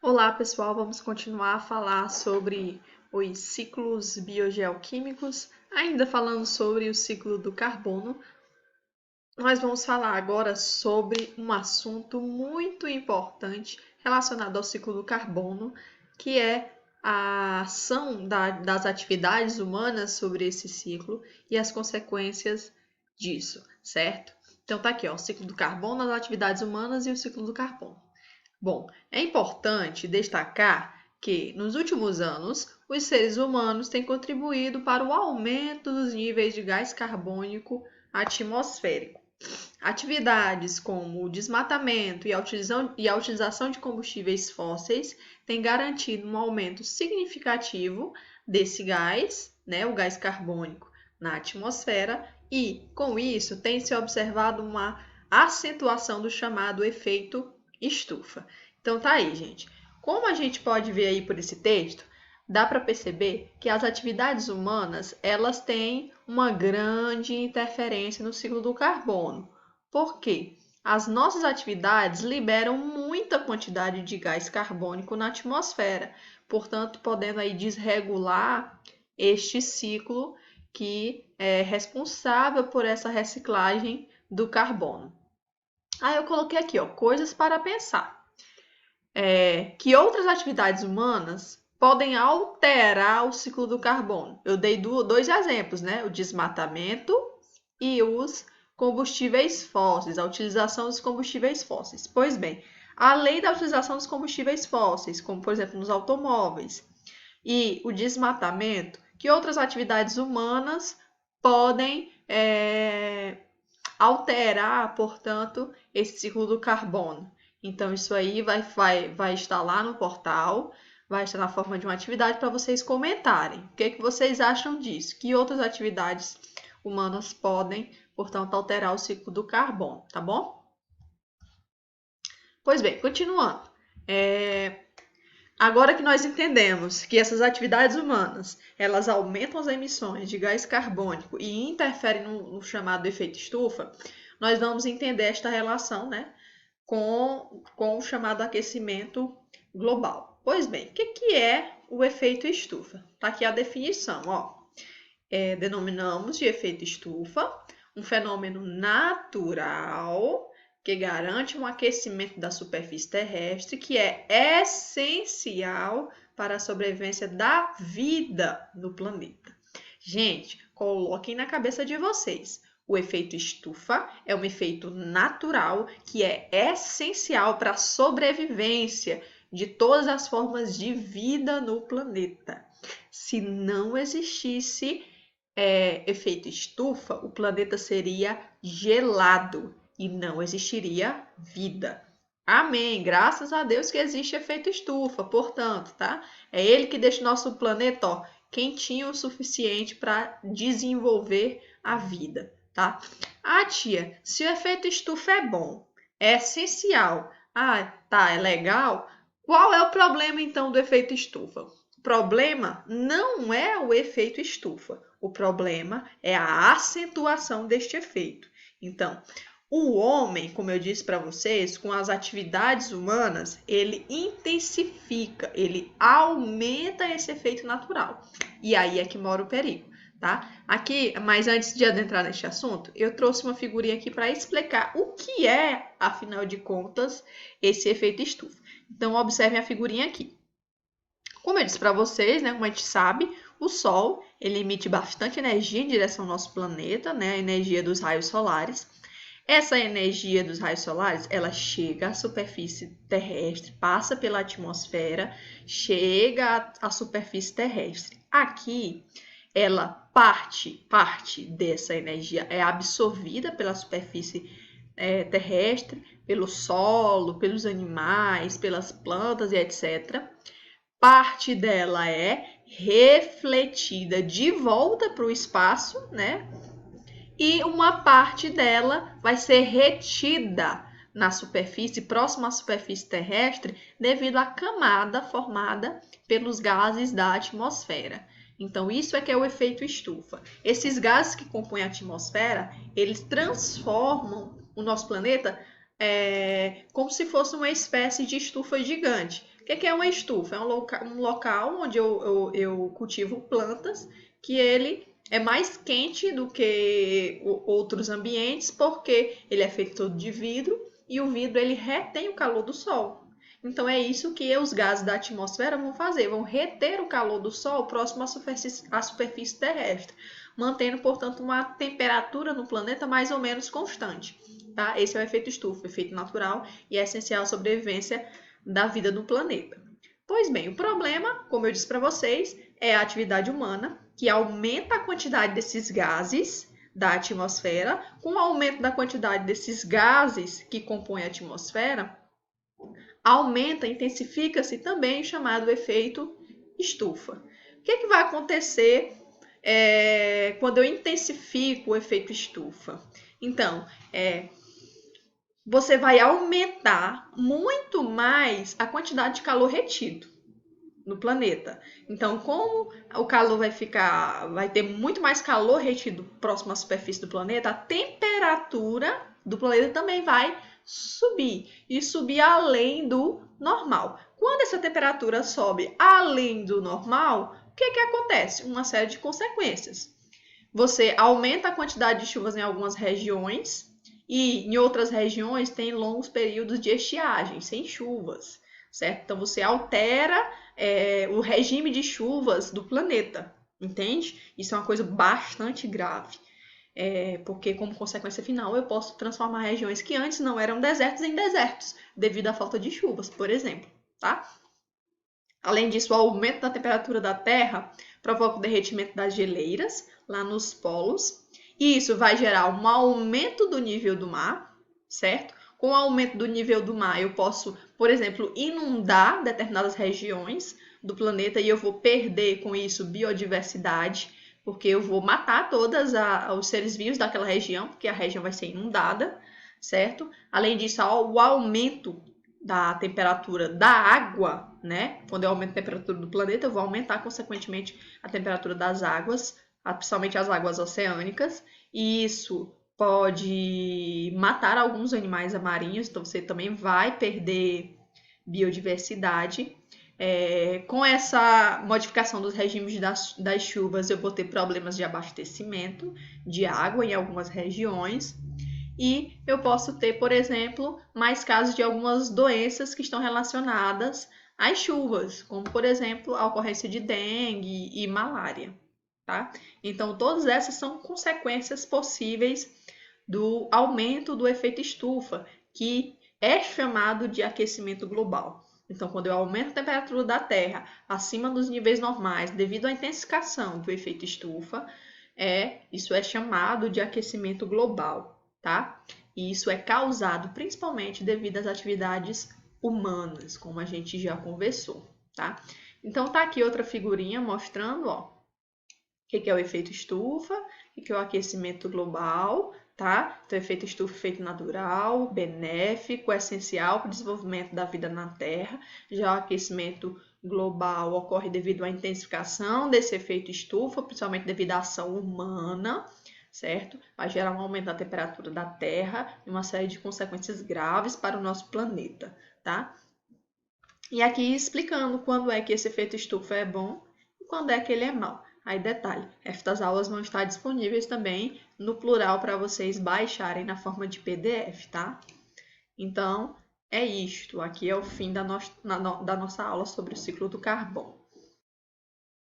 Olá, pessoal, vamos continuar a falar sobre os ciclos biogeoquímicos, ainda falando sobre o ciclo do carbono. Nós vamos falar agora sobre um assunto muito importante relacionado ao ciclo do carbono, que é a ação das atividades humanas sobre esse ciclo e as consequências disso, certo? Então tá aqui, ó, o ciclo do carbono, as atividades humanas e o ciclo do carbono. Bom, é importante destacar que, nos últimos anos, os seres humanos têm contribuído para o aumento dos níveis de gás carbônico atmosférico. Atividades como o desmatamento e a utilização de combustíveis fósseis têm garantido um aumento significativo desse gás, né, o gás carbônico, na atmosfera, e, com isso, tem se observado uma acentuação do chamado efeito estufa. Então tá aí, gente. Como a gente pode ver aí por esse texto, dá para perceber que as atividades humanas, elas têm uma grande interferência no ciclo do carbono. Por quê? As nossas atividades liberam muita quantidade de gás carbônico na atmosfera, portanto, podendo aí desregular este ciclo que é responsável por essa reciclagem do carbono. Aí eu coloquei aqui, ó, coisas para pensar. Que outras atividades humanas podem alterar o ciclo do carbono. Eu dei dois exemplos, né? O desmatamento e os combustíveis fósseis, a utilização dos combustíveis fósseis. Pois bem, além da utilização dos combustíveis fósseis, como por exemplo nos automóveis, e o desmatamento, que outras atividades humanas podem alterar, portanto, esse ciclo do carbono. Então, isso aí vai estar lá no portal, vai estar na forma de uma atividade para vocês comentarem. O que vocês acham disso? Que outras atividades humanas podem, portanto, alterar o ciclo do carbono, tá bom? Pois bem, continuando. Agora que nós entendemos que essas atividades humanas, elas aumentam as emissões de gás carbônico e interferem no chamado efeito estufa, nós vamos entender esta relação, né, com o chamado aquecimento global. Pois bem, o que é o efeito estufa? Está aqui a definição, ó. Denominamos de efeito estufa um fenômeno natural que garante um aquecimento da superfície terrestre que é essencial para a sobrevivência da vida no planeta. Gente, coloquem na cabeça de vocês. O efeito estufa é um efeito natural que é essencial para a sobrevivência de todas as formas de vida no planeta. Se não existisse efeito estufa, o planeta seria gelado e não existiria vida. Amém. Graças a Deus que existe efeito estufa, portanto, tá? É ele que deixa o nosso planeta, ó, quentinho o suficiente para desenvolver a vida, tá? Ah, tia, se o efeito estufa é bom, é essencial, tá, é legal, qual é o problema então do efeito estufa? O problema não é o efeito estufa, o problema é a acentuação deste efeito. Então, o homem, como eu disse para vocês, com as atividades humanas, ele intensifica, ele aumenta esse efeito natural. E aí é que mora o perigo, tá? Aqui, mas antes de adentrar neste assunto, eu trouxe uma figurinha aqui para explicar o que é, afinal de contas, esse efeito estufa. Então, observem a figurinha aqui. Como eu disse para vocês, né, como a gente sabe, o Sol ele emite bastante energia em direção ao nosso planeta, né, a energia dos raios solares. Essa energia dos raios solares, ela chega à superfície terrestre, passa pela atmosfera, chega à superfície terrestre. Aqui, ela parte dessa energia é absorvida pela superfície terrestre, pelo solo, pelos animais, pelas plantas e etc. Parte dela é refletida de volta para o espaço, né? E uma parte dela vai ser retida na superfície, próxima à superfície terrestre, devido à camada formada pelos gases da atmosfera. Então, isso é que é o efeito estufa. Esses gases que compõem a atmosfera, eles transformam o nosso planeta como se fosse uma espécie de estufa gigante, O que é uma estufa? É um local onde eu cultivo plantas que ele é mais quente do que outros ambientes, porque ele é feito todo de vidro e o vidro ele retém o calor do sol. Então é isso que os gases da atmosfera vão fazer, vão reter o calor do sol próximo à superfície terrestre, mantendo, portanto, uma temperatura no planeta mais ou menos constante. Tá? Esse é o efeito estufa, efeito natural e é essencial à sobrevivência da vida no planeta. Pois bem, o problema, como eu disse para vocês, é a atividade humana, que aumenta a quantidade desses gases da atmosfera. Com o aumento da quantidade desses gases que compõem a atmosfera, aumenta, intensifica-se também o chamado efeito estufa. O que vai acontecer quando eu intensifico o efeito estufa? Então, você vai aumentar muito mais a quantidade de calor retido no planeta. Então, como o calor vai ter muito mais calor retido próximo à superfície do planeta, a temperatura do planeta também vai subir e subir além do normal. Quando essa temperatura sobe além do normal, o que acontece? Uma série de consequências. Você aumenta a quantidade de chuvas em algumas regiões e em outras regiões tem longos períodos de estiagem, sem chuvas, certo? Então você altera o regime de chuvas do planeta, entende? Isso é uma coisa bastante grave, porque como consequência final eu posso transformar regiões que antes não eram desertos em desertos, devido à falta de chuvas, por exemplo, tá? Além disso, o aumento da temperatura da Terra provoca o derretimento das geleiras lá nos polos, e isso vai gerar um aumento do nível do mar, certo? Com o aumento do nível do mar, eu posso, por exemplo, inundar determinadas regiões do planeta e eu vou perder com isso biodiversidade, porque eu vou matar todos os seres vivos daquela região, porque a região vai ser inundada, certo? Além disso, o aumento da temperatura da água, né? Quando eu aumento a temperatura do planeta, eu vou aumentar, consequentemente, a temperatura das águas, principalmente as águas oceânicas, e isso pode matar alguns animais marinhos, então você também vai perder biodiversidade. Com essa modificação dos regimes das chuvas, eu vou ter problemas de abastecimento de água em algumas regiões. E eu posso ter, por exemplo, mais casos de algumas doenças que estão relacionadas às chuvas, como, por exemplo, a ocorrência de dengue e malária, tá? Então, todas essas são consequências possíveis do aumento do efeito estufa, que é chamado de aquecimento global. Então, quando eu aumento a temperatura da Terra acima dos níveis normais devido à intensificação do efeito estufa, isso é chamado de aquecimento global. Tá? E isso é causado principalmente devido às atividades humanas, como a gente já conversou, tá? Então tá aqui outra figurinha mostrando, ó, o que é o efeito estufa, o que é o aquecimento global, tá? Então, o efeito estufa é efeito natural, benéfico, essencial para o desenvolvimento da vida na Terra. Já o aquecimento global ocorre devido à intensificação desse efeito estufa, principalmente devido à ação humana, certo? Vai gerar um aumento da temperatura da Terra e uma série de consequências graves para o nosso planeta, tá? E aqui explicando quando é que esse efeito estufa é bom e quando é que ele é mau. Aí detalhe, estas aulas vão estar disponíveis também no plural para vocês baixarem na forma de PDF, tá? Então, é isto. Aqui é o fim da nossa aula sobre o ciclo do carbono.